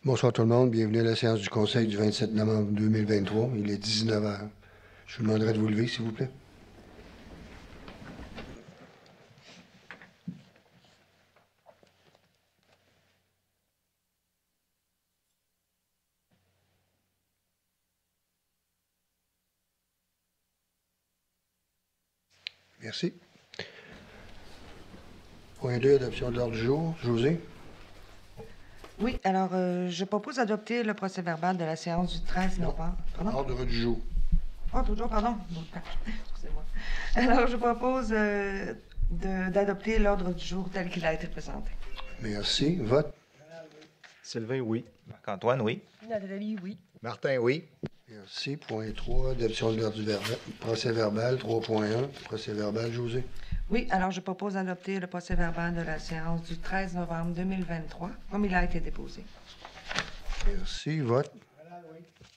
Bonsoir tout le monde, bienvenue à la séance du Conseil du 27 novembre 2023. Il est 19 heures. Je vous demanderai de vous lever, s'il vous plaît. Merci. Point 2, adoption de l'ordre du jour. José? Oui, alors je propose d'adopter le procès-verbal de la séance du 13 novembre. Pardon? Ordre du jour. Oh, toujours, pardon. Excusez-moi. Alors, je propose d'adopter l'ordre du jour tel qu'il a été présenté. Merci. Vote. Sylvain, oui. Marc-Antoine, oui. Nathalie, oui. Martin, oui. Merci. Point 3, adoption de l'ordre du procès-verbal. 3.1, procès-verbal. José? Oui, alors je propose d'adopter le procès-verbal de la séance du 13 novembre 2023, comme il a été déposé. Merci. Vote.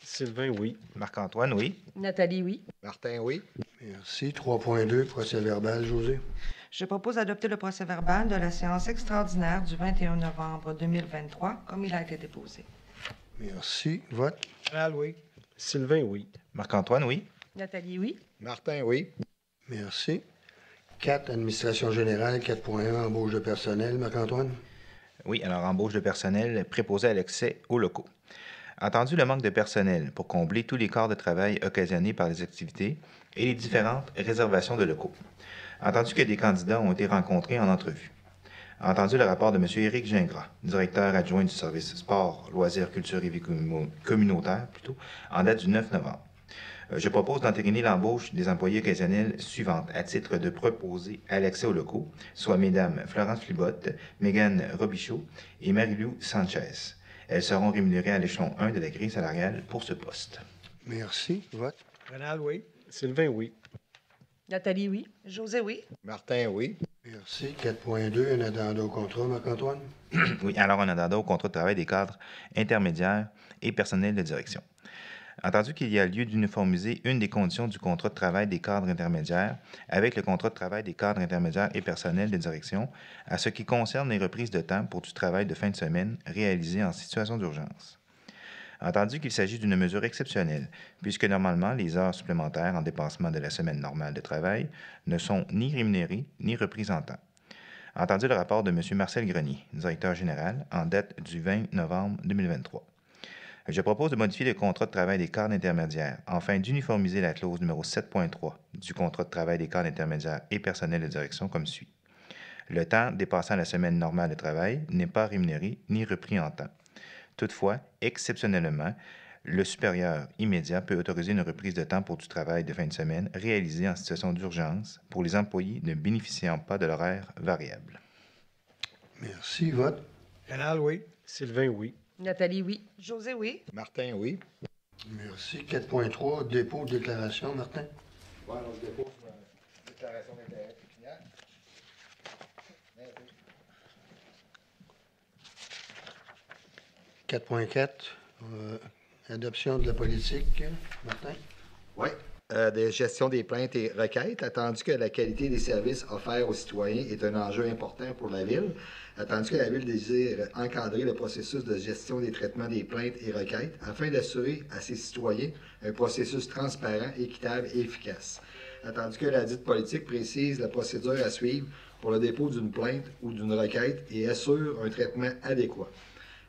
Sylvain, oui. Marc-Antoine, oui. Nathalie, oui. Martin, oui. Merci. 3.2, procès-verbal. José? Je propose d'adopter le procès-verbal de la séance extraordinaire du 21 novembre 2023, comme il a été déposé. Merci. Vote. oui. Sylvain, oui. Marc-Antoine, oui. Nathalie, oui. Martin, oui. Merci. 4, administration générale. 4.1, embauche de personnel. Marc-Antoine? Oui, alors embauche de personnel préposé à l'accès aux locaux. Entendu le manque de personnel pour combler tous les corps de travail occasionnés par les activités et les différentes réservations de locaux. Entendu que des candidats ont été rencontrés en entrevue. Entendu le rapport de M. Éric Gingras, directeur adjoint du service sport, loisirs, culture et vie communautaire, en date du 9 novembre. Je propose d'entériner l'embauche des employés occasionnels suivantes à titre de préposés à l'accès aux locaux, soit Mesdames Florence Flibotte, Mégane Robichaud et Marie-Lou Sanchez. Elles seront rémunérées à l'échelon 1 de la grille salariale pour ce poste. Merci. Vote. oui. Sylvain, oui. Nathalie, oui. José, oui. Martin, oui. Merci. 4.2, un addenda au contrat. Marc-Antoine? Oui, alors un addenda au contrat de travail des cadres intermédiaires et personnels de direction. Entendu qu'il y a lieu d'uniformiser une des conditions du contrat de travail des cadres intermédiaires avec le contrat de travail des cadres intermédiaires et personnels de direction à ce qui concerne les reprises de temps pour du travail de fin de semaine réalisé en situation d'urgence. Entendu qu'il s'agit d'une mesure exceptionnelle, puisque normalement les heures supplémentaires en dépassement de la semaine normale de travail ne sont ni rémunérées ni reprises en temps. Entendu le rapport de M. Marcel Grenier, directeur général, en date du 20 novembre 2023. Je propose de modifier le contrat de travail des cadres intermédiaires afin d'uniformiser la clause numéro 7.3 du contrat de travail des cadres intermédiaires et personnels de direction comme suit. Le temps dépassant la semaine normale de travail n'est pas rémunéré ni repris en temps. Toutefois, exceptionnellement, le supérieur immédiat peut autoriser une reprise de temps pour du travail de fin de semaine réalisé en situation d'urgence pour les employés ne bénéficiant pas de l'horaire variable. Merci. Vote. oui. Sylvain, oui. Nathalie, oui. José, oui. Martin, oui. Merci. 4.3, dépôt de déclaration. Martin? Oui, alors je dépose ma déclaration d'intérêt pécuniaire. 4.4, adoption de la politique. Martin? Oui. De gestion des plaintes et requêtes, attendu que la qualité des services offerts aux citoyens est un enjeu important pour la Ville, attendu que la Ville désire encadrer le processus de gestion des traitements des plaintes et requêtes afin d'assurer à ses citoyens un processus transparent, équitable et efficace, attendu que la dite politique précise la procédure à suivre pour le dépôt d'une plainte ou d'une requête et assure un traitement adéquat,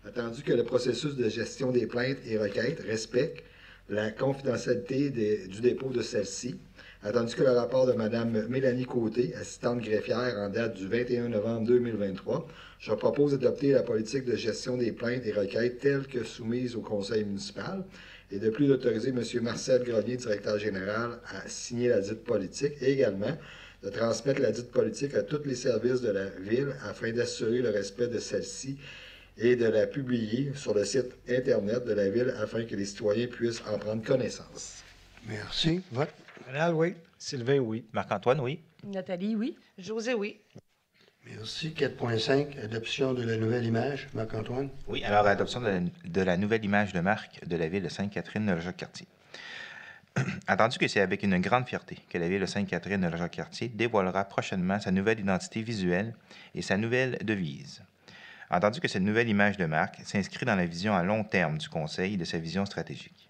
attendu que le processus de gestion des plaintes et requêtes respecte la confidentialité du dépôt de celle-ci, attendu que le rapport de Mme Mélanie Côté, assistante greffière en date du 21 novembre 2023, je propose d'adopter la politique de gestion des plaintes et requêtes telle que soumise au conseil municipal et de plus d'autoriser M. Marcel Grenier, directeur général, à signer la dite politique et également de transmettre la dite politique à tous les services de la Ville afin d'assurer le respect de celle-ci et de la publier sur le site Internet de la Ville afin que les citoyens puissent en prendre connaissance. Merci. Vote. oui. Sylvain, oui. Marc-Antoine, oui. Nathalie, oui. José, oui. Merci. 4.5, adoption de la nouvelle image. Marc-Antoine? Oui, alors adoption de la nouvelle image de marque de la ville de Sainte-Catherine-de-la-Jacques-Cartier. Attendu que c'est avec une grande fierté que la ville de Sainte-Catherine-de-la-Jacques-Cartier dévoilera prochainement sa nouvelle identité visuelle et sa nouvelle devise. Entendu que cette nouvelle image de marque s'inscrit dans la vision à long terme du Conseil et de sa vision stratégique.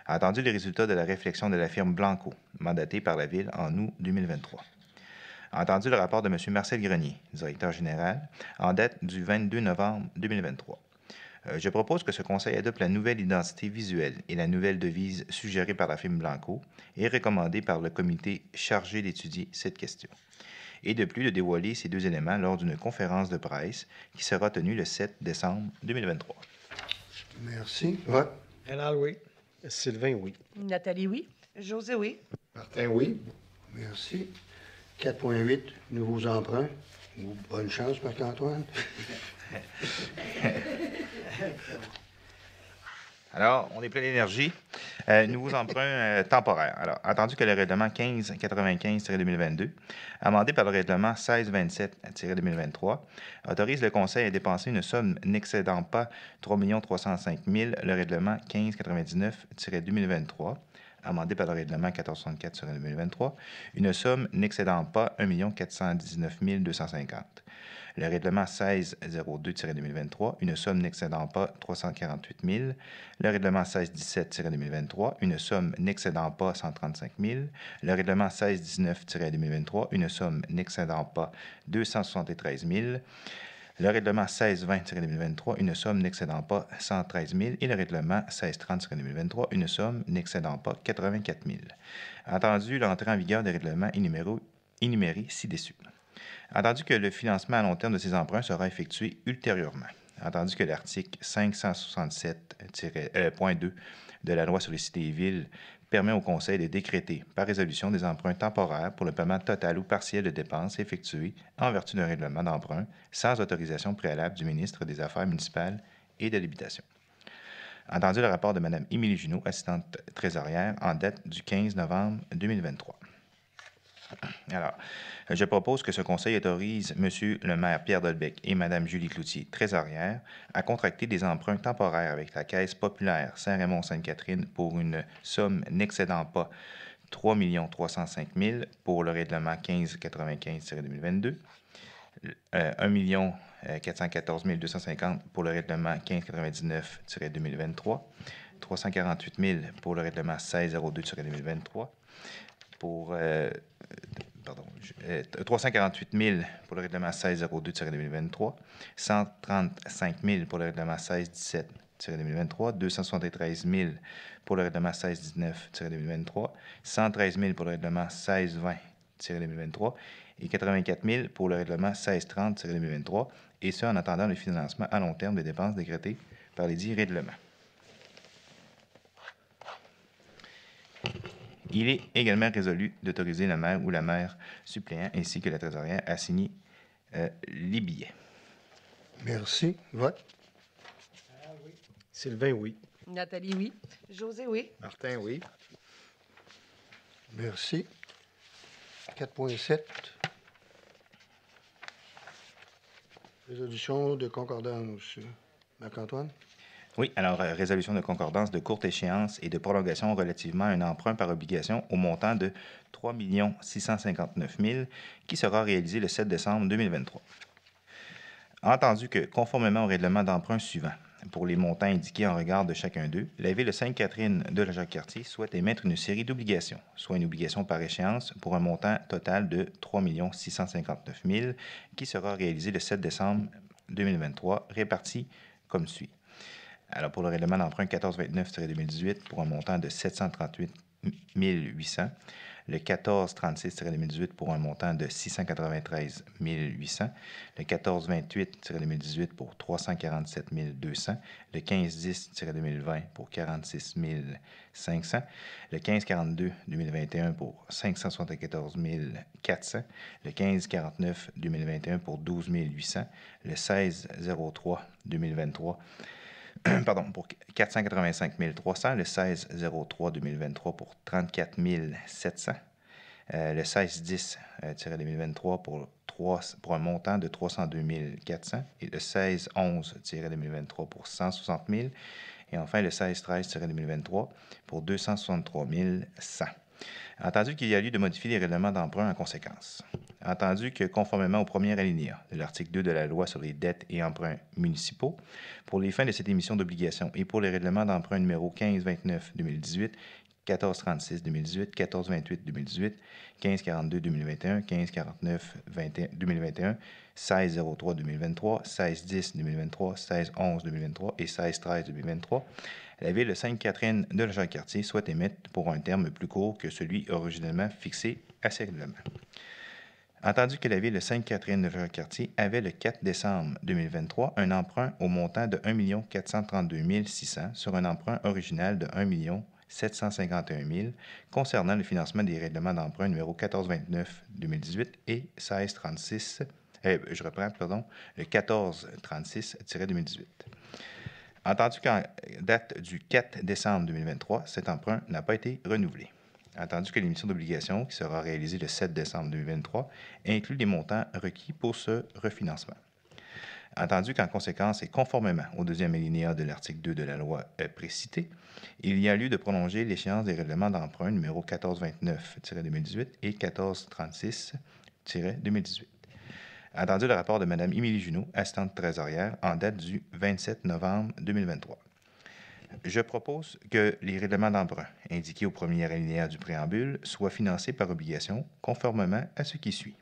Entendu les résultats de la réflexion de la firme Blanco, mandatée par la Ville en août 2023. Entendu le rapport de M. Marcel Grenier, directeur général, en date du 22 novembre 2023. Je propose que ce Conseil adopte la nouvelle identité visuelle et la nouvelle devise suggérée par la firme Blanco et recommandée par le comité chargé d'étudier cette question. Et de plus, de dévoiler ces deux éléments lors d'une conférence de presse qui sera tenue le 7 décembre 2023. Merci. Vote. Rénal, oui. Sylvain, oui. Nathalie, oui. José, oui. Martin, oui. Merci. 4.8, nouveaux emprunts. Bonne chance, Marc-Antoine. Alors, on est plein d'énergie. Nouveaux emprunts temporaires. Alors, entendu que le règlement 1595-2022, amendé par le règlement 1627-2023, autorise le Conseil à dépenser une somme n'excédant pas 3 305 000, le règlement 1599-2023, amendé par le règlement 1464-2023, une somme n'excédant pas 1 419 250. Le règlement 1602-2023, une somme n'excédant pas 348 000. Le règlement 1617-2023, une somme n'excédant pas 135 000. Le règlement 1619-2023, une somme n'excédant pas 273 000. Le règlement 1620-2023, une somme n'excédant pas 113 000. Et le règlement 1630-2023, une somme n'excédant pas 84 000. Entendu l'entrée en vigueur des règlements énumérés ci-dessus. Entendu que le financement à long terme de ces emprunts sera effectué ultérieurement. Entendu que l'article 567.2 de la Loi sur les cités et villes permet au Conseil de décréter par résolution des emprunts temporaires pour le paiement total ou partiel de dépenses effectuées en vertu d'un règlement d'emprunt sans autorisation préalable du ministre des Affaires municipales et de l'Habitation. Entendu le rapport de Mme Émilie Junot, assistante trésorière, en date du 15 novembre 2023. Alors, je propose que ce Conseil autorise M. le maire Pierre Dolbec et Mme Julie Cloutier, trésorière, à contracter des emprunts temporaires avec la Caisse populaire Saint-Raymond-Sainte-Catherine pour une somme n'excédant pas 3 305 000 pour le règlement 1595-2022, 1 414 250 pour le règlement 1599-2023, 348 000 pour le règlement 1602-2023, 348 000 pour le règlement 1602-2023, 135 000 pour le règlement 1617-2023, 273 000 pour le règlement 1619-2023, 113 000 pour le règlement 1620-2023 et 84 000 pour le règlement 1630-2023, et ce en attendant le financement à long terme des dépenses décrétées par les dits règlements. Il est également résolu d'autoriser le maire ou la maire suppléant ainsi que la trésorière à signer les billets. Merci. Vote. Sylvain, oui. Nathalie, oui. José, oui. Martin, oui. Merci. 4.7. Résolution de concordance. Marc-Antoine? Oui, alors, résolution de concordance de courte échéance et de prolongation relativement à un emprunt par obligation au montant de 3 659 000 qui sera réalisé le 7 décembre 2023. Entendu que, conformément au règlement d'emprunt suivant, pour les montants indiqués en regard de chacun d'eux, la Ville de Sainte-Catherine de la Jacques-Cartier souhaite émettre une série d'obligations, soit une obligation par échéance pour un montant total de 3 659 000 qui sera réalisé le 7 décembre 2023, réparti comme suit. Alors, pour le règlement d'emprunt 1429-2018, pour un montant de 738 800, le 1436-2018 pour un montant de 693 800, le 1428-2018 pour 347 200, le 1510-2020 pour 46 500, le 1542-2021 pour 574 400, le 1549-2021 pour 12 800, le 1603-2023 pour 485 300, le 16-03-2023 pour 34 700, le 16-10-2023 pour un montant de 302 400 et le 16-11-2023 pour 160 000 et enfin le 16-13-2023 pour 263 100. Entendu qu'il y a lieu de modifier les règlements d'emprunt en conséquence. Entendu que, conformément au premier alinéa de l'article 2 de la loi sur les dettes et emprunts municipaux, pour les fins de cette émission d'obligation et pour les règlements d'emprunt numéro 1529-2018, 1436-2018, 1428-2018, 1542-2021, 1549-2021, 1603-2023, 1610-2023, 1611-2023 et 1613-2023, la Ville de Sainte-Catherine de la Jacques-Cartier souhaite émettre pour un terme plus court que celui originellement fixé à ces règlements. Entendu que la Ville de Sainte-Catherine de la Jacques-Cartier avait le 4 décembre 2023 un emprunt au montant de 1 432 600 sur un emprunt original de 1 751 000 concernant le financement des règlements d'emprunt numéro 1429-2018 et 1636, le 1436-2018. Entendu qu'en date du 4 décembre 2023, cet emprunt n'a pas été renouvelé. Entendu que l'émission d'obligation, qui sera réalisée le 7 décembre 2023, inclut les montants requis pour ce refinancement. Entendu qu'en conséquence et conformément au deuxième alinéa de l'article 2 de la loi précitée, il y a lieu de prolonger l'échéance des règlements d'emprunt numéro 1429-2018 et 1436-2018. Entendu le rapport de Mme Émilie Junot, assistante trésorière, en date du 27 novembre 2023. Je propose que les règlements d'emprunt indiqués au premier alinéa du préambule soient financés par obligation conformément à ce qui suit.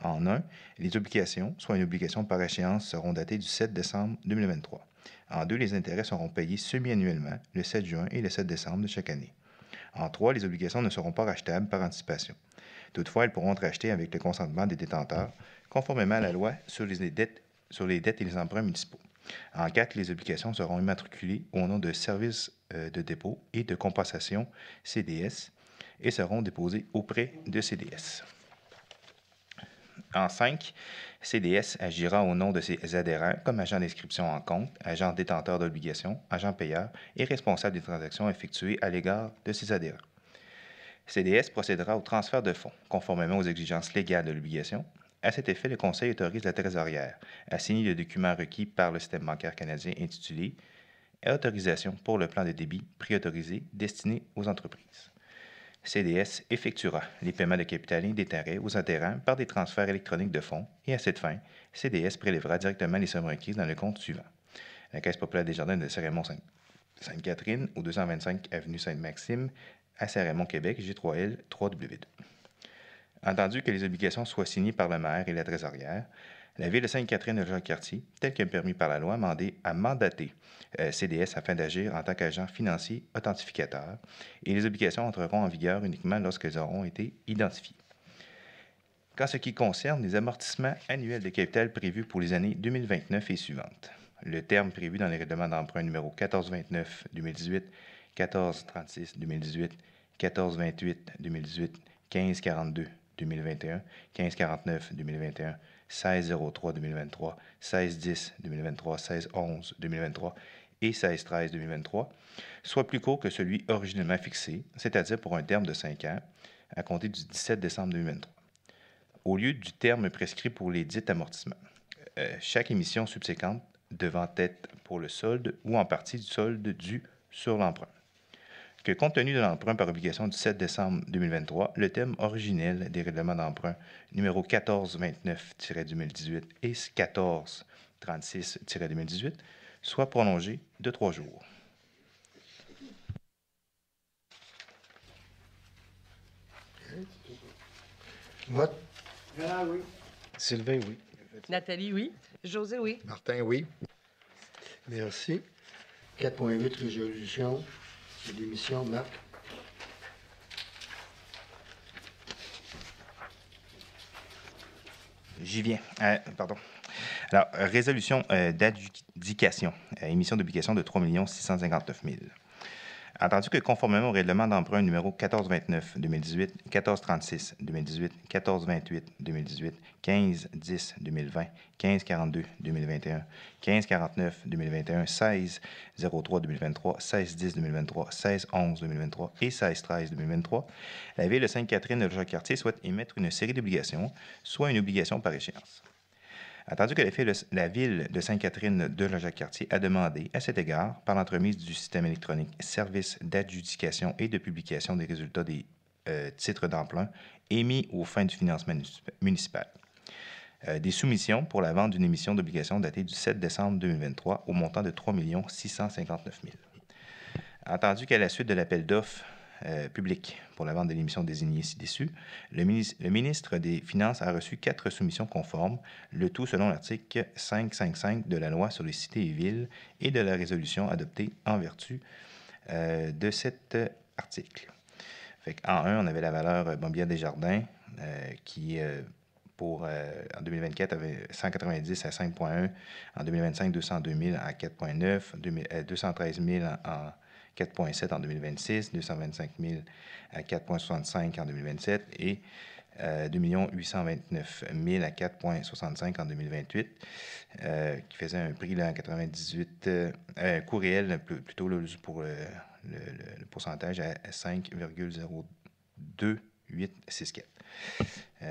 En 1, les obligations, soit une obligation par échéance, seront datées du 7 décembre 2023. En 2, les intérêts seront payés semi-annuellement le 7 juin et le 7 décembre de chaque année. En 3, les obligations ne seront pas rachetables par anticipation. Toutefois, elles pourront être rachetées avec le consentement des détenteurs, conformément à la loi sur les dettes et les emprunts municipaux. En 4, les obligations seront immatriculées au nom de Services de dépôt et de compensation CDS et seront déposées auprès de CDS. En 5, CDS agira au nom de ses adhérents comme agent d'inscription en compte, agent détenteur d'obligations, agent payeur et responsable des transactions effectuées à l'égard de ses adhérents. CDS procédera au transfert de fonds, conformément aux exigences légales de l'obligation. À cet effet, le Conseil autorise la trésorière à signer le document requis par le système bancaire canadien intitulé « Autorisation pour le plan de débit préautorisé destiné aux entreprises ». CDS effectuera les paiements de capital et d'intérêts aux adhérents par des transferts électroniques de fonds et à cette fin, CDS prélèvera directement les sommes requises dans le compte suivant. La Caisse populaire des Jardins de Saint-Raymond-Sainte-Catherine, au 225 avenue Sainte-Maxime, à Saint-Raymond, Québec, G3L 3W2. Entendu que les obligations soient signées par le maire et la trésorière, la Ville de Sainte-Catherine de Jacques-Cartier, tel que permis par la loi, a mandaté CDS afin d'agir en tant qu'agent financier authentificateur et les obligations entreront en vigueur uniquement lorsqu'elles auront été identifiées. Qu'en ce qui concerne les amortissements annuels de capital prévus pour les années 2029 et suivantes, le terme prévu dans les règlements d'emprunt numéro 1429-2018, 1436-2018, 1428-2018, 1542-2021, 1549-2021, 1603-2023, 1610-2023, 1611-2023 et 1613-2023, soit plus court que celui originellement fixé, c'est-à-dire pour un terme de 5 ans, à compter du 17 décembre 2023, au lieu du terme prescrit pour les dits amortissements. Chaque émission subséquente devant être pour le solde ou en partie du solde dû sur l'emprunt. Que compte tenu de l'emprunt par obligation du 7 décembre 2023, le thème originel des règlements d'emprunt numéro 1429-2018 et 1436-2018 soit prolongé de 3 jours. Vote. Sylvain, oui. Nathalie, oui. José, oui. Martin, oui. Merci. 4.8, résolution de démission. Marc. J'y viens. Pardon. Alors, résolution d'adjudication, émission d'obligation de 3 659 000. Entendu que conformément au règlement d'emprunt numéro 1429-2018, 1436-2018, 1428-2018, 1510-2020, 1542-2021, 1549-2021, 1603-2023, 1610-2023, 1611-2023 et 1613-2023, la Ville de Sainte-Catherine de Jacques-Cartier souhaite émettre une série d'obligations, soit une obligation par échéance. Entendu que la Ville de Sainte-Catherine de la Jacques-Cartier a demandé, à cet égard, par l'entremise du système électronique Service d'adjudication et de publication des résultats des titres d'emprunt émis aux fins du financement municipal. Des soumissions pour la vente d'une émission d'obligations datée du 7 décembre 2023 au montant de 3 659 000. Entendu qu'à la suite de l'appel d'offres public pour la vente de l'émission désignée ci-dessus, le ministre des Finances a reçu 4 soumissions conformes, le tout selon l'article 555 de la Loi sur les cités et villes et de la résolution adoptée en vertu de cet article. Fait en 1, on avait la valeur Mobilière Desjardins qui, en 2024, avait 190 à 5,1. En 2025, 202 000 à 4,9. 213 000 en 4,7 en 2026, 225 000 à 4,65 en 2027 et 2 829 000 à 4,65 en 2028, qui faisait un prix là, en 98, coût réel plutôt là, pour le pourcentage à 5,02864.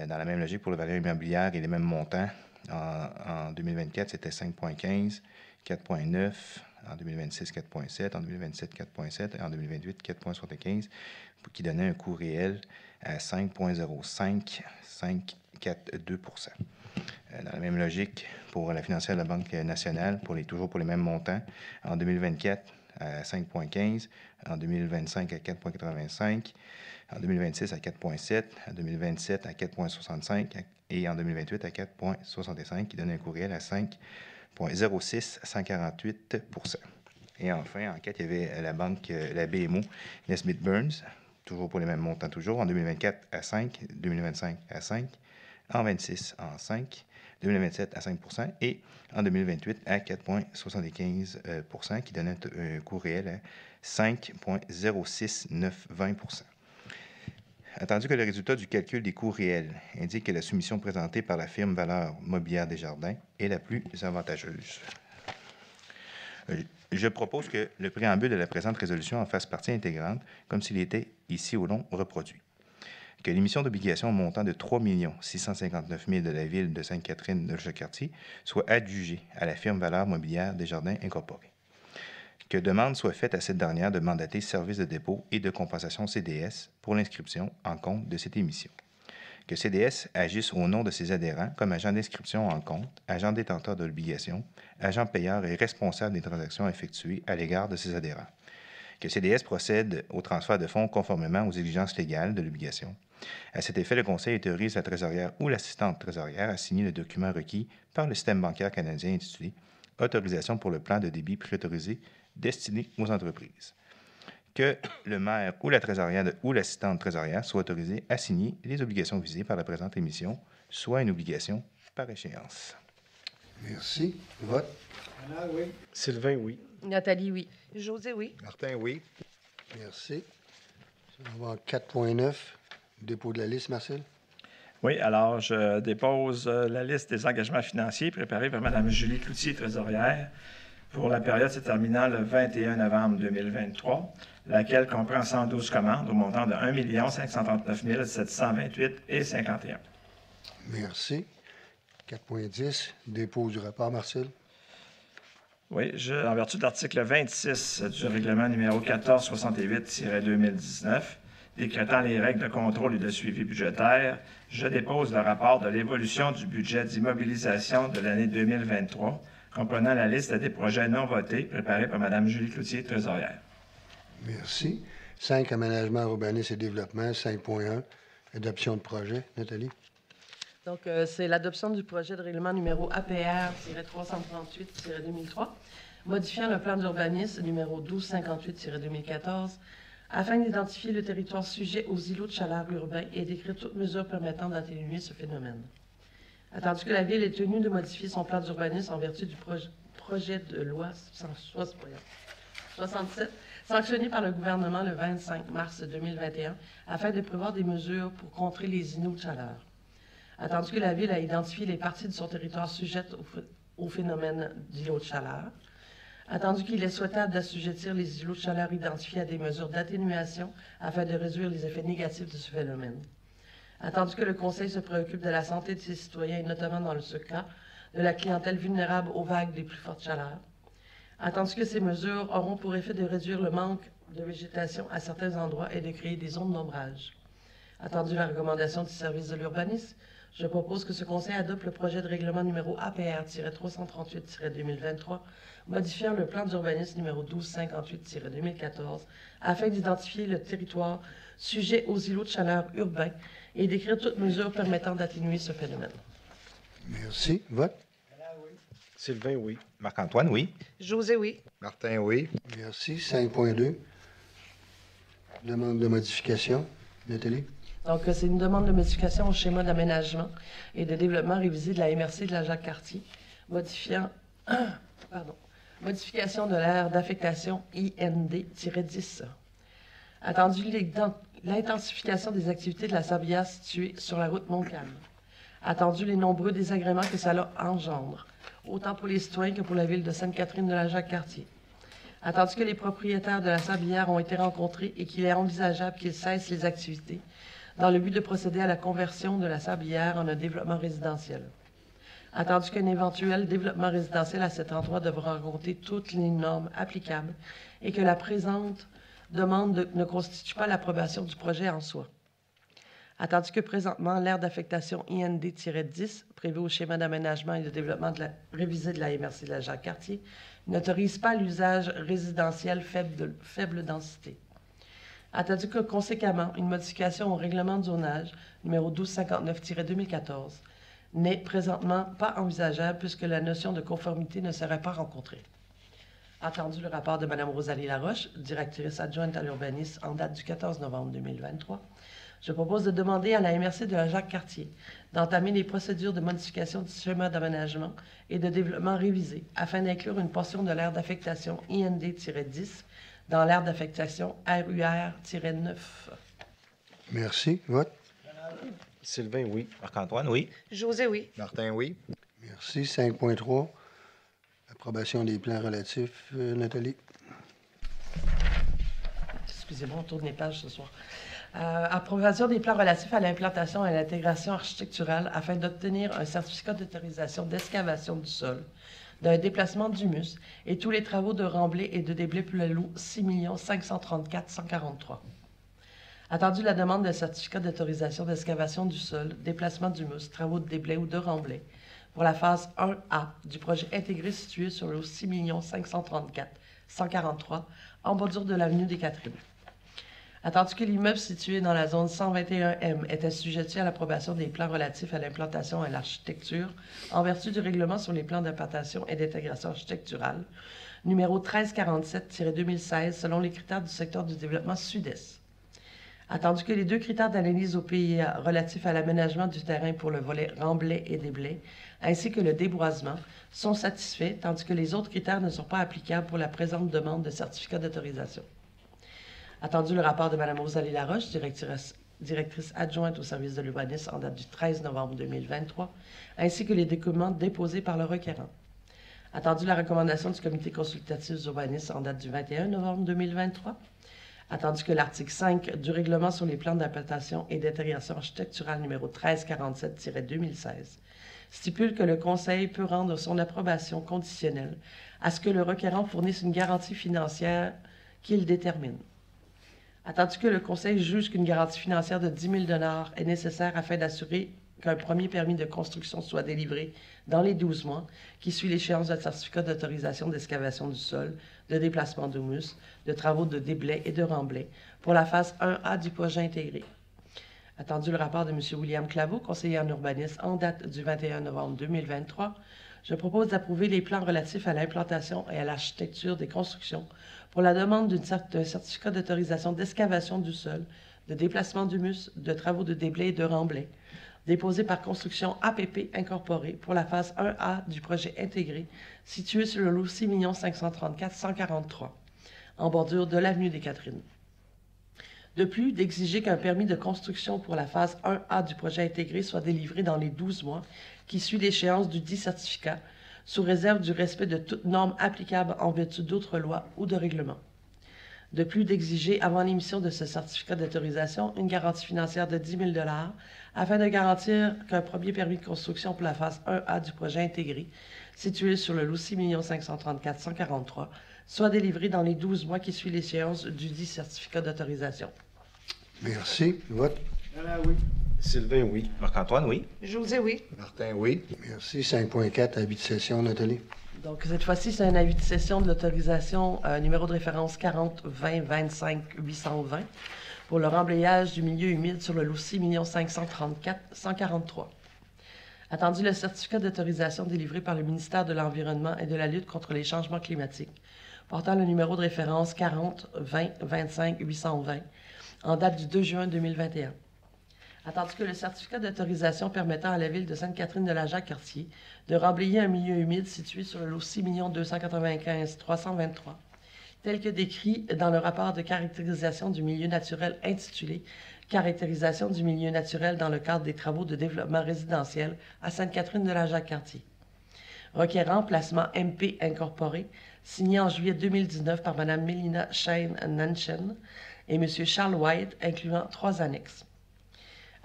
Dans la même logique pour le valeur immobilière et les mêmes montants, en 2024, c'était 5,15, 4,9, en 2026, 4,7, en 2027, 4,7 et en 2028, 4,75, qui donnait un coût réel à 5,05,542 %. Dans la même logique, pour la financière de la Banque nationale, toujours pour les mêmes montants, en 2024, à 5,15, en 2025 à 4,85, en 2026 à 4,7, en 2027 à 4,65 et en 2028 à 4,65, qui donne un coût réel à 5,06,148 %. Et enfin, en 4, il y avait la banque, la BMO, Nesbitt Burns, toujours pour les mêmes montants, toujours, en 2024 à 5, 2025 à 5, en 26 en 5, 2027 à 5 % et en 2028 à 4,75 %, qui donne un coût réel à 5,06920 %. Attendu que le résultat du calcul des coûts réels indique que la soumission présentée par la firme Valeur Mobilière Desjardins est la plus avantageuse. Je propose que le préambule de la présente résolution en fasse partie intégrante, comme s'il était ici au long reproduit. Que l'émission d'obligations au montant de 3 659 000 de la ville de Sainte-Catherine de Jacques-Cartier soit adjugée à la firme Valeur Mobilière Desjardins Incorporée. Que demande soit faite à cette dernière de mandater Service de dépôt et de compensation CDS pour l'inscription en compte de cette émission. Que CDS agisse au nom de ses adhérents comme agent d'inscription en compte, agent détenteur de l'obligation, agent payeur et responsable des transactions effectuées à l'égard de ses adhérents. Que CDS procède au transfert de fonds conformément aux exigences légales de l'obligation. À cet effet, le Conseil autorise la trésorière ou l'assistante trésorière à signer le document requis par le système bancaire canadien intitulé « Autorisation pour le plan de débit préautorisé destiné aux entreprises ». Que le maire ou la trésorière ou l'assistante trésorière soit autorisé à signer les obligations visées par la présente émission, soit une obligation par échéance. Merci. Vote. Sylvain, oui. Nathalie, oui. José, oui. Martin, oui. Merci. On va en 4,9. Dépôt de la liste, Marcel. Oui, alors je dépose la liste des engagements financiers préparée par Mme Julie Cloutier, trésorière, pour la période se terminant le 21 novembre 2023, laquelle comprend 112 commandes au montant de 1 539 728,51 $. Merci. 4,10. Dépôt du rapport, Marcel. Oui, en vertu de l'article 26 du règlement numéro 1468-2019, décrétant les règles de contrôle et de suivi budgétaire, je dépose le rapport de l'évolution du budget d'immobilisation de l'année 2023, comprenant la liste des projets non votés préparés par Mme Julie Cloutier, trésorière. Merci. 5, aménagement, urbanisme et développement. 5,1, adoption de projet. Nathalie. Donc, c'est l'adoption du projet de règlement numéro APR-338-2003, modifiant le plan d'urbanisme numéro 1258-2014, afin d'identifier le territoire sujet aux îlots de chaleur urbains et d'écrire toutes mesures permettant d'atténuer ce phénomène. Attendu que la Ville est tenue de modifier son plan d'urbanisme en vertu du projet de loi 67, sanctionné par le gouvernement le 25 mars 2021, afin de prévoir des mesures pour contrer les îlots de chaleur. Attendu que la Ville a identifié les parties de son territoire sujettes au phénomène d'îlots de chaleur. Attendu qu'il est souhaitable d'assujettir les îlots de chaleur identifiés à des mesures d'atténuation afin de réduire les effets négatifs de ce phénomène. Attendu que le Conseil se préoccupe de la santé de ses citoyens, et notamment dans ce cas, de la clientèle vulnérable aux vagues des plus fortes chaleurs. Attendu que ces mesures auront pour effet de réduire le manque de végétation à certains endroits et de créer des zones d'ombrage. Attendu la recommandation du service de l'urbanisme, je propose que ce Conseil adopte le projet de règlement numéro APR-338-2023, modifiant le plan d'urbanisme numéro 1258-2014, afin d'identifier le territoire sujet aux îlots de chaleur urbains et d'écrire toute mesure permettant d'atténuer ce phénomène. Merci. Vote. Sylvain, oui. Marc-Antoine, oui. José, oui. Martin, oui. Merci. 5.2. Demande de modification. Nathalie? Donc, c'est une demande de modification au schéma d'aménagement et de développement révisé de la MRC de la Jacques-Cartier, modifiant, modification de l'aire d'affectation IND-10. Attendu l'intensification des activités de la sablière située sur la route Montcalm. Attendu les nombreux désagréments que cela engendre, autant pour les citoyens que pour la ville de Sainte-Catherine de la Jacques-Cartier. Attendu que les propriétaires de la sablière ont été rencontrés et qu'il est envisageable qu'ils cessent les activités dans le but de procéder à la conversion de la sablière en un développement résidentiel. Attendu qu'un éventuel développement résidentiel à cet endroit devra rencontrer toutes les normes applicables et que la présente demande ne constitue pas l'approbation du projet en soi. Attendu que présentement, l'aire d'affectation IND-10, prévue au schéma d'aménagement et de développement révisé de la MRC de la Jacques-Cartier, n'autorise pas l'usage résidentiel faible densité. Attendu que, conséquemment, une modification au règlement de zonage, numéro 1259-2014, n'est présentement pas envisageable puisque la notion de conformité ne serait pas rencontrée. Attendu le rapport de Mme Rosalie Laroche, directrice adjointe à l'urbanisme en date du 14 novembre 2023, je propose de demander à la MRC de la Jacques-Cartier d'entamer les procédures de modification du schéma d'aménagement et de développement révisé afin d'inclure une portion de l'aire d'affectation IND-10 dans l'aire d'affectation RUR-9. Merci. Vote. Sylvain, oui. Marc-Antoine, oui. José, oui. Martin, oui. Merci. 5.3. Approbation des plans relatifs. Nathalie? Excusez-moi, on tourne les pages ce soir. Approbation des plans relatifs à l'implantation et à l'intégration architecturale afin d'obtenir un certificat d'autorisation d'excavation du sol, d'un déplacement d'humus et tous les travaux de remblai et de déblai pour le lot 6 534 143. Attendu la demande de certificat d'autorisation d'excavation du sol, déplacement d'humus, travaux de déblai ou de remblai pour la phase 1A du projet intégré situé sur le lot 6 534 143 en bordure de l'avenue des Catherines. Attendu que l'immeuble situé dans la zone 121M est assujetti à l'approbation des plans relatifs à l'implantation et à l'architecture en vertu du règlement sur les plans d'implantation et d'intégration architecturale, numéro 1347-2016, selon les critères du secteur du développement sud-est. Attendu que les deux critères d'analyse au PIA relatifs à l'aménagement du terrain pour le volet remblai et déblai, ainsi que le déboisement, sont satisfaits, tandis que les autres critères ne sont pas applicables pour la présente demande de certificat d'autorisation. Attendu le rapport de Mme Rosalie Laroche, directrice adjointe au service de l'urbanisme en date du 13 novembre 2023, ainsi que les documents déposés par le requérant. Attendu la recommandation du comité consultatif urbanisme en date du 21 novembre 2023. Attendu que l'article 5 du règlement sur les plans d'implantation et d'intégration architecturale numéro 1347-2016 stipule que le Conseil peut rendre son approbation conditionnelle à ce que le requérant fournisse une garantie financière qu'il détermine. Attendu que le Conseil juge qu'une garantie financière de 10 000 $ est nécessaire afin d'assurer qu'un premier permis de construction soit délivré dans les 12 mois qui suit l'échéance d'un certificat d'autorisation d'excavation du sol, de déplacement d'humus, de travaux de déblai et de remblai pour la phase 1A du projet intégré. Attendu le rapport de M. William Claveau, conseiller en urbanisme en date du 21 novembre 2023, je propose d'approuver les plans relatifs à l'implantation et à l'architecture des constructions pour la demande d'un certificat d'autorisation d'excavation du sol, de déplacement d'humus, de travaux de déblai et de remblai, déposé par Construction APP Incorporée pour la phase 1A du projet intégré situé sur le lot 6 534 143, en bordure de l'avenue des Catherines. De plus, d'exiger qu'un permis de construction pour la phase 1A du projet intégré soit délivré dans les 12 mois qui suit l'échéance du dit certificat, sous réserve du respect de toutes normes applicables en vertu d'autres lois ou de règlements. De plus, d'exiger, avant l'émission de ce certificat d'autorisation, une garantie financière de 10 000 $ afin de garantir qu'un premier permis de construction pour la phase 1A du projet intégré, situé sur le lot 6 534 143, soit délivré dans les 12 mois qui suivent l'échéance du dit certificat d'autorisation. Merci. Vote. Sylvain, oui. Marc-Antoine, oui. José, oui. Martin, oui. Merci. 5.4, avis de session, Nathalie. Donc, cette fois-ci, c'est un avis de cession de l'autorisation numéro de référence 40-20-25-820 pour le remblayage du milieu humide sur le lot 6 534 143. Attendu le certificat d'autorisation délivré par le ministère de l'Environnement et de la lutte contre les changements climatiques, portant le numéro de référence 40-20-25-820 en date du 2 juin 2021. Attendu que le certificat d'autorisation permettant à la ville de Sainte-Catherine-de-la-Jacques-Cartier de remblayer un milieu humide situé sur le lot 6 295 323, tel que décrit dans le rapport de caractérisation du milieu naturel intitulé « Caractérisation du milieu naturel dans le cadre des travaux de développement résidentiel à Sainte-Catherine-de-la-Jacques-Cartier », requérant placement MP incorporé, signé en juillet 2019 par Mme Mélina Shane-Nanchen et M. Charles White, incluant 3 annexes.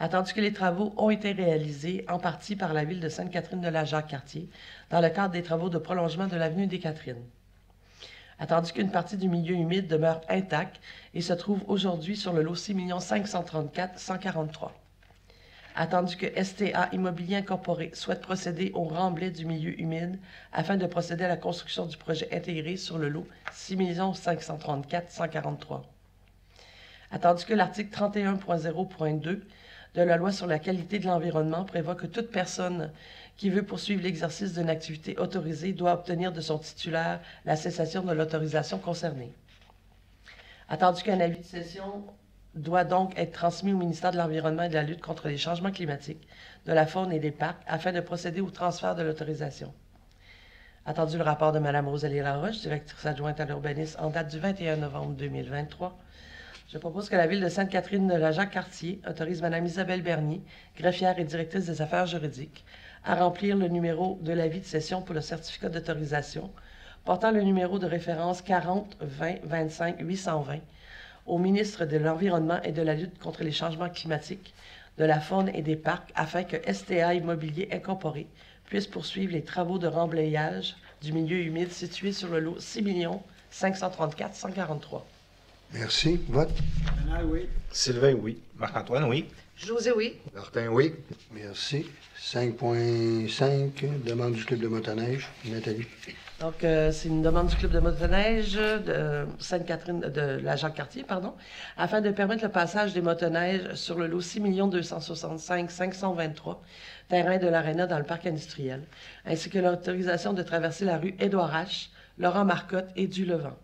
Attendu que les travaux ont été réalisés en partie par la ville de Sainte-Catherine-de-la-Jacques-Cartier dans le cadre des travaux de prolongement de l'avenue des Catherines. Attendu qu'une partie du milieu humide demeure intacte et se trouve aujourd'hui sur le lot 6 534 143. Attendu que STA Immobilier Incorporé souhaite procéder au remblai du milieu humide afin de procéder à la construction du projet intégré sur le lot 6 534 143. Attendu que l'article 31.0.2 de la loi sur la qualité de l'environnement prévoit que toute personne qui veut poursuivre l'exercice d'une activité autorisée doit obtenir de son titulaire la cessation de l'autorisation concernée. Attendu qu'un avis de cession doit donc être transmis au ministère de l'Environnement et de la lutte contre les changements climatiques, de la faune et des parcs afin de procéder au transfert de l'autorisation. Attendu le rapport de Mme Rosalie Laroche, directrice adjointe à l'urbanisme, en date du 21 novembre 2023, je propose que la ville de Sainte-Catherine-de-la-Jacques-Cartier autorise Mme Isabelle Bernier, greffière et directrice des affaires juridiques, à remplir le numéro de l'avis de cession pour le certificat d'autorisation, portant le numéro de référence 40-20-25-820 au ministre de l'Environnement et de la lutte contre les changements climatiques, de la faune et des parcs, afin que STA Immobilier Incorporé puisse poursuivre les travaux de remblayage du milieu humide situé sur le lot 6 534 143. Merci. Vote. Sylvain, oui. Marc-Antoine, oui. José, oui. Martin, oui. Merci. 5.5, demande du club de motoneige. Nathalie. Donc, c'est une demande du club de motoneige de Sainte-Catherine, de la Jacques-Cartier, pardon, afin de permettre le passage des motoneiges sur le lot 6 265 523, terrain de l'Arena dans le parc industriel, ainsi que l'autorisation de traverser la rue Édouard H., Laurent Marcotte et du Levant.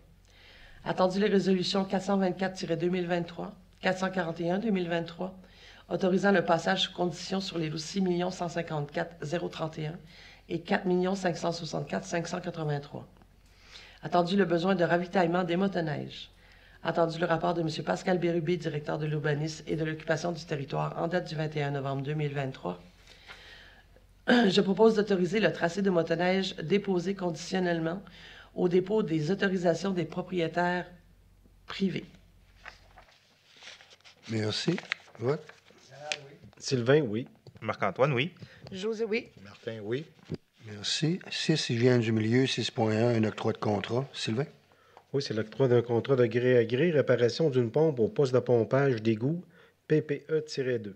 Attendu les résolutions 424-2023, 441-2023, autorisant le passage sous condition sur les lots 6 154 031 et 4 564 583. Attendu le besoin de ravitaillement des motoneiges. Attendu le rapport de M. Pascal Bérubé, directeur de l'urbanisme et de l'occupation du territoire, en date du 21 novembre 2023. Je propose d'autoriser le tracé de motoneige déposé conditionnellement au dépôt des autorisations des propriétaires privés. Merci. Vote. Sylvain, oui. Marc-Antoine, oui. José, oui. Martin, oui. Merci. 6, hygiène du milieu. 6.1, un octroi de contrat. Sylvain. Oui, c'est l'octroi d'un contrat de gré à gré, réparation d'une pompe au poste de pompage d'égout PPE-2.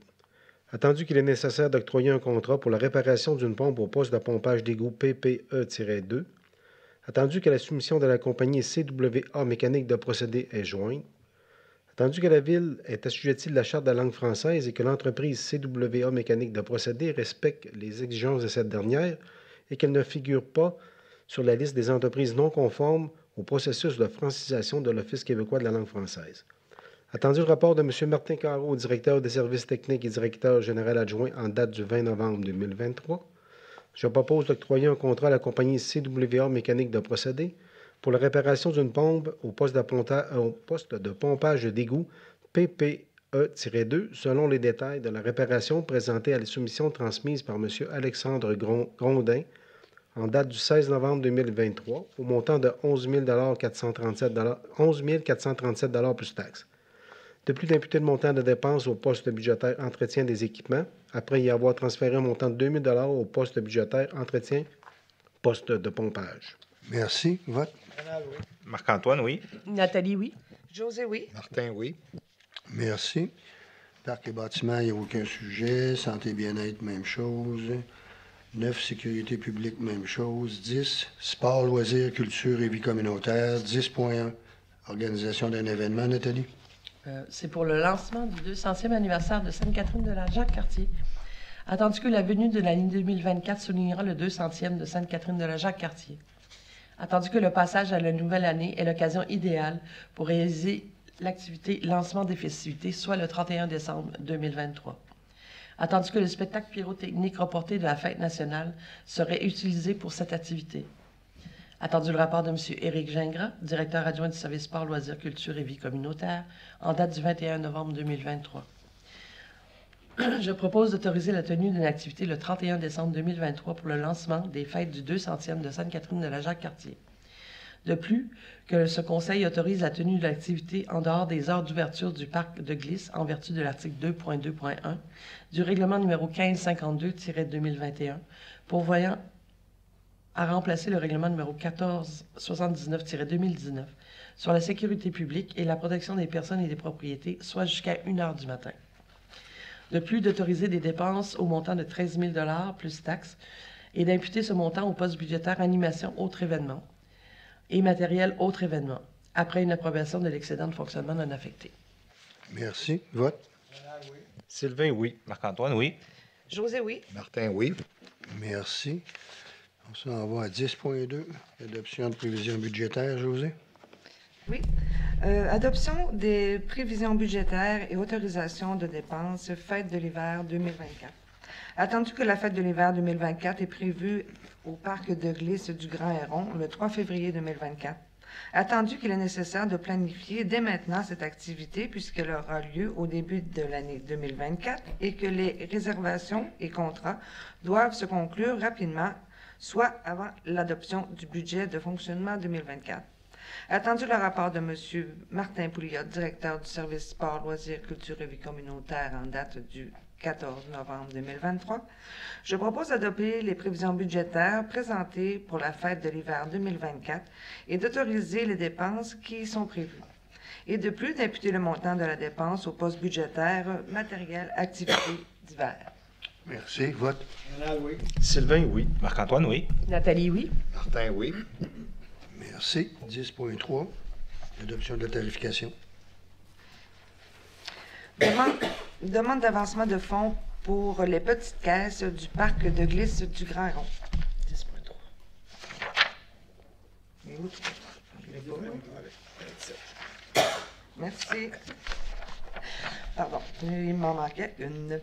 Attendu qu'il est nécessaire d'octroyer un contrat pour la réparation d'une pompe au poste de pompage d'égout PPE-2, attendu que la soumission de la compagnie CWA Mécanique de procédé est jointe, attendu que la Ville est assujettie de la Charte de la langue française et que l'entreprise CWA Mécanique de procédé respecte les exigences de cette dernière et qu'elle ne figure pas sur la liste des entreprises non conformes au processus de francisation de l'Office québécois de la langue française. Attendu le rapport de M. Martin Carreau, directeur des services techniques et directeur général adjoint en date du 20 novembre 2023, je propose d'octroyer un contrat à la compagnie CWA Mécanique de procédé pour la réparation d'une pompe au poste de pompage d'égout PPE-2 selon les détails de la réparation présentée à la soumission transmise par M. Alexandre Grondin en date du 16 novembre 2023 au montant de 11 437 plus taxes. De plus d'imputer le montant de dépenses au poste budgétaire entretien des équipements, après y avoir transféré un montant de 2 000 au poste budgétaire entretien poste de pompage. Merci. Vote. Marc-Antoine, oui. Nathalie, oui. José, oui. Martin, oui. Merci. Parc et bâtiments, il n'y a aucun sujet. Santé et bien-être, même chose. 9, sécurité publique, même chose. 10, sport, loisirs, culture et vie communautaire. 10.1, organisation d'un événement. Nathalie? C'est pour le lancement du 200e anniversaire de Sainte-Catherine de la Jacques-Cartier. Attendu que la venue de l'année 2024 soulignera le 200e de Sainte-Catherine de la Jacques-Cartier. Attendu que le passage à la nouvelle année est l'occasion idéale pour réaliser l'activité lancement des festivités, soit le 31 décembre 2023. Attendu que le spectacle pyrotechnique reporté de la fête nationale serait utilisé pour cette activité. Attendu le rapport de M. Éric Gingras, directeur adjoint du service sport, loisirs, culture et vie communautaire, en date du 21 novembre 2023. Je propose d'autoriser la tenue d'une activité le 31 décembre 2023 pour le lancement des fêtes du 200e de Sainte-Catherine de la Jacques-Cartier. De plus, que ce conseil autorise la tenue de l'activité en dehors des heures d'ouverture du parc de glisse en vertu de l'article 2.2.1 du règlement numéro 1552-2021, pourvoyant à remplacer le règlement numéro 1479-2019 sur la sécurité publique et la protection des personnes et des propriétés, soit jusqu'à 1h du matin. De plus, d'autoriser des dépenses au montant de 13 000 $ plus taxes et d'imputer ce montant au poste budgétaire animation autres événements et matériel autres événements, après une approbation de l'excédent de fonctionnement non affecté. Merci. Vote? Sylvain, oui. Marc-Antoine, oui. José, oui. Martin, oui. Merci. On s'en va à 10.2, adoption de prévisions budgétaires. José? Oui. Adoption des prévisions budgétaires et autorisation de dépenses fête de l'hiver 2024. Attendu que la fête de l'hiver 2024 est prévue au parc de glisse du Grand Héron le 3 février 2024. Attendu qu'il est nécessaire de planifier dès maintenant cette activité puisqu'elle aura lieu au début de l'année 2024 et que les réservations et contrats doivent se conclure rapidement, soit avant l'adoption du budget de fonctionnement 2024. Attendu le rapport de M. Martin Pouliot, directeur du service sport, loisirs, culture et vie communautaire en date du 14 novembre 2023, je propose d'adopter les prévisions budgétaires présentées pour la fête de l'hiver 2024 et d'autoriser les dépenses qui y sont prévues. Et de plus, d'imputer le montant de la dépense au poste budgétaire matériel activité d'hiver. Merci. Vote? Sylvain, oui. Marc-Antoine, oui. Nathalie, oui. Martin, oui. Merci. 10.3, adoption de la tarification. Demande d'avancement de fonds pour les petites caisses du parc de glisse du Grand Héron. 10.3. Et où tu- je l'ai pas. Merci. Pardon, il m'en manquait une.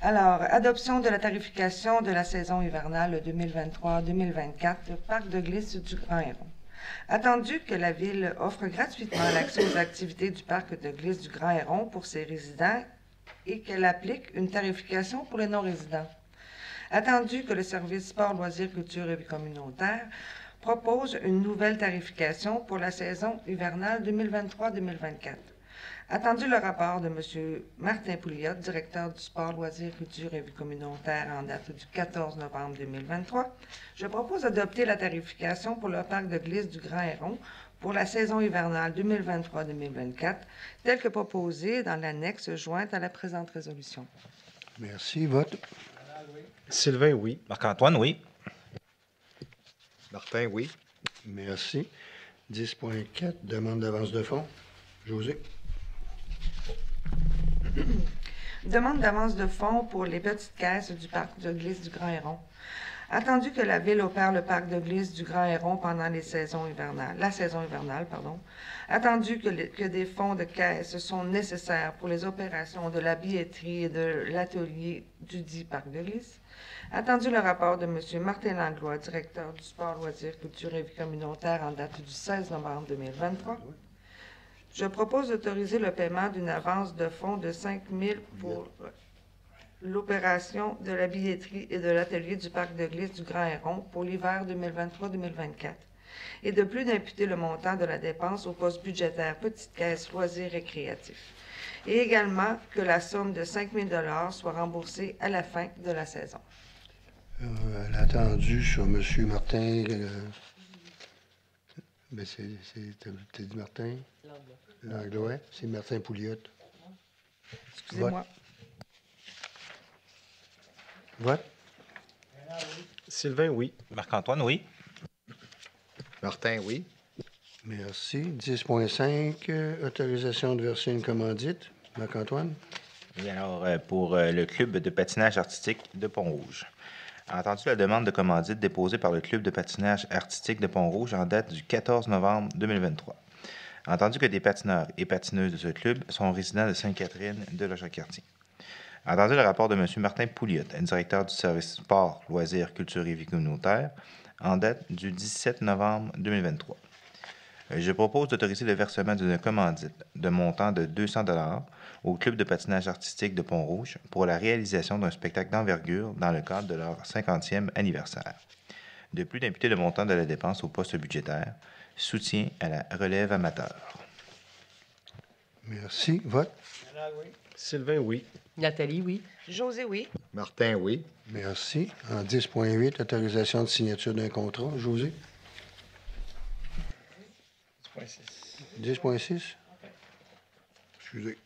Alors, adoption de la tarification de la saison hivernale 2023-2024, parc de glisse du Grand Héron. Attendu que la Ville offre gratuitement l'accès aux activités du parc de glisse du Grand Héron pour ses résidents et qu'elle applique une tarification pour les non-résidents. Attendu que le service sport, loisirs, culture et vie communautaire propose une nouvelle tarification pour la saison hivernale 2023-2024. Attendu le rapport de M. Martin Pouliot, directeur du sport, loisirs, culture et vie communautaire en date du 14 novembre 2023, je propose d'adopter la tarification pour le parc de glisse du Grand Héron pour la saison hivernale 2023-2024, telle que proposée dans l'annexe jointe à la présente résolution. Merci. Vote? Sylvain, oui. Marc-Antoine, oui. Martin, oui. Merci. 10.4, demande d'avance de fonds. José? Demande d'avance de fonds pour les petites caisses du parc de glisse du Grand Héron. Attendu que la Ville opère le parc de glisse du Grand Héron pendant la saison hivernale, attendu que des fonds de caisse sont nécessaires pour les opérations de la billetterie et de l'atelier du dit parc de glisse, attendu le rapport de M. Martin Langlois, directeur du sport, loisirs, culture et vie communautaire en date du 16 novembre 2023, je propose d'autoriser le paiement d'une avance de fonds de 5 000 pour l'opération de la billetterie et de l'atelier du parc de glisse du Grand Héron pour l'hiver 2023-2024, et de plus d'imputer le montant de la dépense au poste budgétaire petite caisse loisirs récréatifs, et également que la somme de 5 000 $ soit remboursée à la fin de la saison. Elle a attendu sur M. Martin. Ben t'as dit Martin? Langlois. C'est Martin Pouliot. Excusez-moi. Vote. Sylvain, oui. Marc-Antoine, oui. Martin, oui. Merci. 10.5, autorisation de verser une commandite. Marc-Antoine? Et alors, pour le club de patinage artistique de Pont-Rouge. Entendu la demande de commandite déposée par le club de patinage artistique de Pont-Rouge en date du 14 novembre 2023. Entendu que des patineurs et patineuses de ce club sont résidents de Sainte-Catherine de la Jacques-Cartier. Entendu le rapport de M. Martin Pouliot, directeur du service sport, loisirs, culture et vie communautaire, en date du 17 novembre 2023. Je propose d'autoriser le versement d'une commandite de montant de 200 $ au club de patinage artistique de Pont-Rouge pour la réalisation d'un spectacle d'envergure dans le cadre de leur 50e anniversaire. De plus, d'imputer le montant de la dépense au poste budgétaire soutien à la relève amateur. Merci. Vote. Sylvain, oui. Nathalie, oui. José, oui. Martin, oui. Merci. En 10.8, autorisation de signature d'un contrat. José? 10.6. Excusez.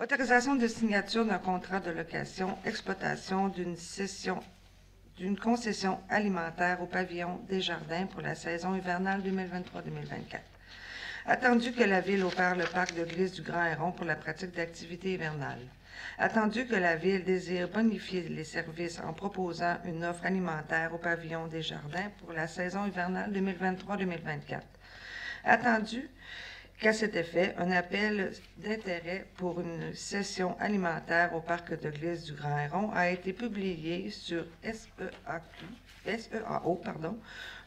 Autorisation de signature d'un contrat de location, exploitation d'une concession alimentaire au pavillon Desjardins pour la saison hivernale 2023-2024. Attendu que la Ville opère le parc de glisse du Grand Héron pour la pratique d'activités hivernales. Attendu que la Ville désire bonifier les services en proposant une offre alimentaire au pavillon Desjardins pour la saison hivernale 2023-2024. Attendu qu'à cet effet, un appel d'intérêt pour une session alimentaire au parc de glisse du Grand Héron a été publié sur SEAO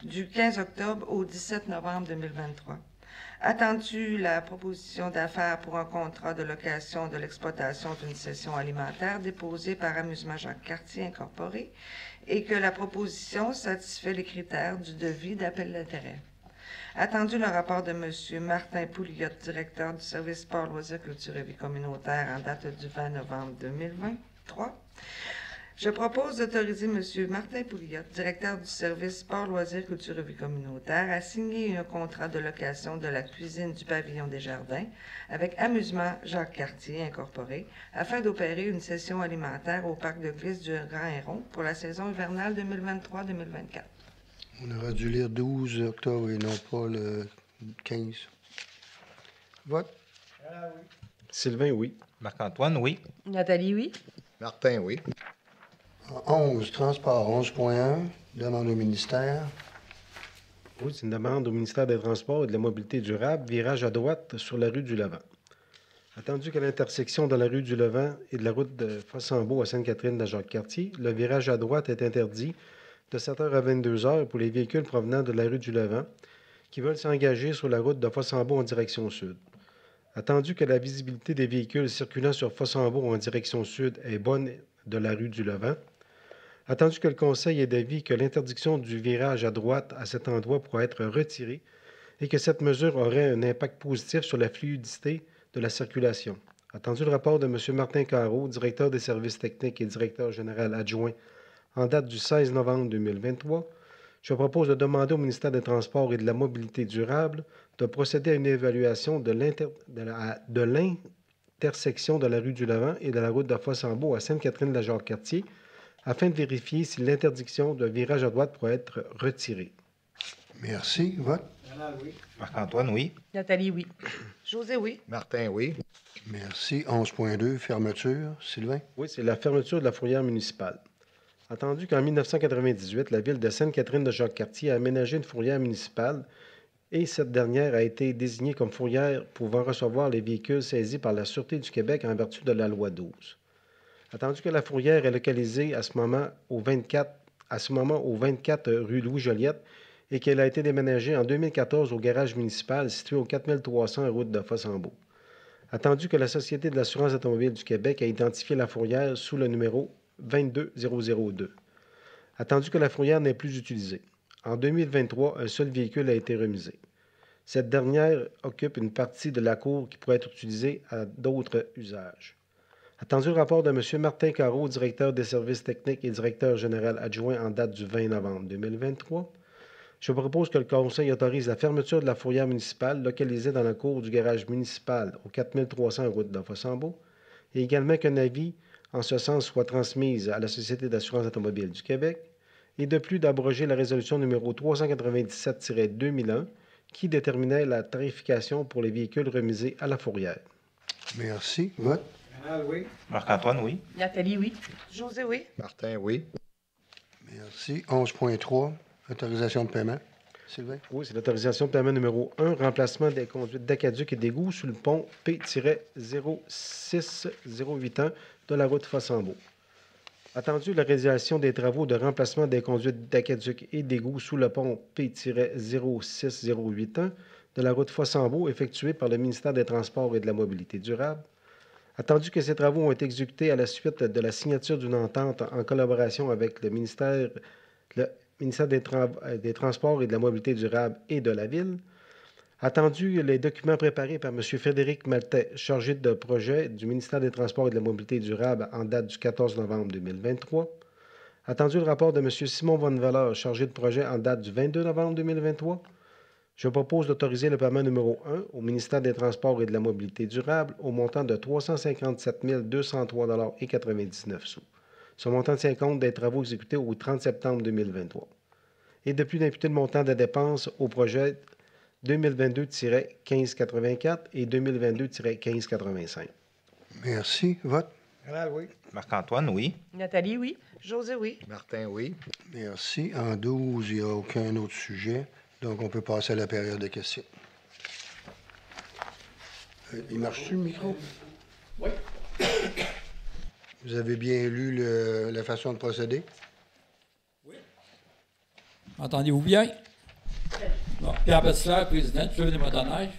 du 15 octobre au 17 novembre 2023. Attendu la proposition d'affaires pour un contrat de location de l'exploitation d'une session alimentaire déposée par Amusement Jacques-Cartier Incorporé et que la proposition satisfait les critères du devis d'appel d'intérêt. Attendu le rapport de M. Martin Pouliot, directeur du service sport, loisirs, culture et vie communautaire en date du 20 novembre 2023. Je propose d'autoriser M. Martin Pouliot, directeur du service sport, loisirs, culture et vie communautaire, à signer un contrat de location de la cuisine du pavillon Desjardins avec Amusement Jacques-Cartier Incorporé afin d'opérer une session alimentaire au parc de glisse du Grand Héron pour la saison hivernale 2023-2024. On aurait dû lire 12 octobre et non pas le 15. Vote. Sylvain, oui. Marc-Antoine, oui. Nathalie, oui. Martin, oui. En 11, transport 11.1, demande au ministère. Oui, c'est une demande au ministère des Transports et de la Mobilité durable, virage à droite sur la rue du Levant. Attendu qu'à l'intersection de la rue du Levant et de la route de Fossambeau à Sainte-Catherine de Jacques-Cartier, le virage à droite est interdit de 7h à 22h pour les véhicules provenant de la rue du Levant qui veulent s'engager sur la route de Fossambeau en direction sud. Attendu que la visibilité des véhicules circulant sur Fossambeau en direction sud est bonne de la rue du Levant, attendu que le Conseil est d'avis que l'interdiction du virage à droite à cet endroit pourra être retirée et que cette mesure aurait un impact positif sur la fluidité de la circulation. Attendu le rapport de M. Martin Carreau, directeur des services techniques et directeur général adjoint en date du 16 novembre 2023, je propose de demander au ministère des Transports et de la Mobilité durable de procéder à une évaluation de l'intersection de la rue du Levant et de la route de Fossambeau à Sainte-Catherine-de-la-Jacques-Cartier afin de vérifier si l'interdiction de virage à droite pourrait être retirée. Merci. Vote. Marc-Antoine, oui. Nathalie, oui. José, oui. Martin, oui. Merci. 11.2, fermeture. Sylvain? Oui, c'est la fermeture de la fourrière municipale. Attendu qu'en 1998, la ville de Sainte-Catherine-de-Jacques-Cartier a aménagé une fourrière municipale et cette dernière a été désignée comme fourrière pouvant recevoir les véhicules saisis par la Sûreté du Québec en vertu de la loi 12. Attendu que la fourrière est localisée à ce moment au 24 rue Louis-Joliette et qu'elle a été déménagée en 2014 au garage municipal situé au 4300 route de Fossambeau. Attendu que la Société de l'assurance automobile du Québec a identifié la fourrière sous le numéro 22002. Attendu que la fourrière n'est plus utilisée. En 2023, un seul véhicule a été remisé. Cette dernière occupe une partie de la cour qui pourrait être utilisée à d'autres usages. Attendu le rapport de M. Martin Carreau, directeur des services techniques et directeur général adjoint en date du 20 novembre 2023, je propose que le Conseil autorise la fermeture de la fourrière municipale localisée dans la cour du garage municipal au 4300 route de Fossambeau et également qu'un avis en ce sens soit transmis à la Société d'assurance automobile du Québec, et de plus d'abroger la résolution numéro 397-2001 qui déterminait la tarification pour les véhicules remisés à la fourrière. Merci. Vote. Oui. Marc-Antoine, oui. Nathalie, oui. José, oui. Martin, oui. Merci. 11.3, autorisation de paiement. Sylvain? Oui, c'est l'autorisation de paiement numéro 1, remplacement des conduites d'aqueduc et d'égouts sous le pont P-06081 de la route Fossambeau. Attendu la réalisation des travaux de remplacement des conduites d'aqueduc et d'égouts sous le pont P-06081 de la route Fossambeau effectués par le ministère des Transports et de la Mobilité durable. Attendu que ces travaux ont été exécutés à la suite de la signature d'une entente en collaboration avec le ministère des Transports et de la Mobilité durable et de la Ville. Attendu les documents préparés par M. Frédéric Maltais, chargé de projet du ministère des Transports et de la Mobilité durable en date du 14 novembre 2023. Attendu le rapport de M. Simon Vonnevaleur, chargé de projet en date du 22 novembre 2023. Je propose d'autoriser le paiement numéro 1 au ministère des Transports et de la Mobilité durable au montant de 357 203,99 $. Ce montant tient compte des travaux exécutés au 30 septembre 2023. Et de plus d'imputer le montant de dépenses au projet 2022-1584 et 2022-1585. Merci. Vote. Oui. Marc-Antoine, oui. Nathalie, oui. José, oui. Martin, oui. Merci. En 12, il n'y a aucun autre sujet. Donc, on peut passer à la période de questions. Il marche-tu, le micro? Oui. Vous avez bien lu la façon de procéder? Oui. Entendez-vous bien? Bon, Pierre Bessler, président du Club des motoneiges.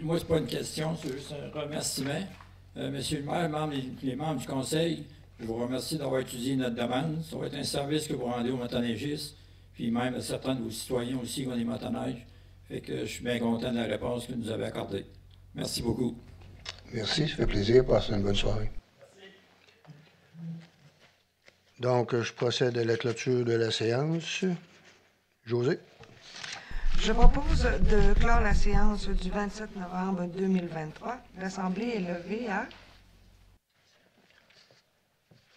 Moi, ce n'est pas une question, c'est juste un remerciement. Monsieur le maire, les membres du conseil, je vous remercie d'avoir étudié notre demande. Ça va être un service que vous rendez aux motoneigistes, puis même à certains de vos citoyens aussi qui ont des motoneiges. Fait que je suis bien content de la réponse que vous nous avez accordée. Merci beaucoup. Merci, ça fait plaisir. Passez une bonne soirée. Donc, je procède à la clôture de la séance. José? Je propose de clore la séance du 27 novembre 2023. L'Assemblée est levée à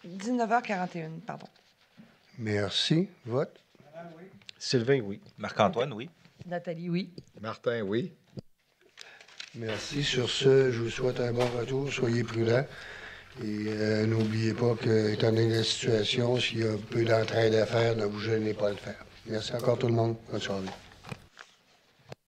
19h41, pardon. Merci. Vote. Sylvain, oui. Marc-Antoine, oui. Nathalie, oui. Martin, oui. Merci. Sur ce, je vous souhaite un bon retour. Soyez prudents. Et n'oubliez pas que, étant donné la situation, s'il y a peu d'entraide à faire, ne vous gênez pas de le faire. Merci encore tout le monde. Bonne soirée.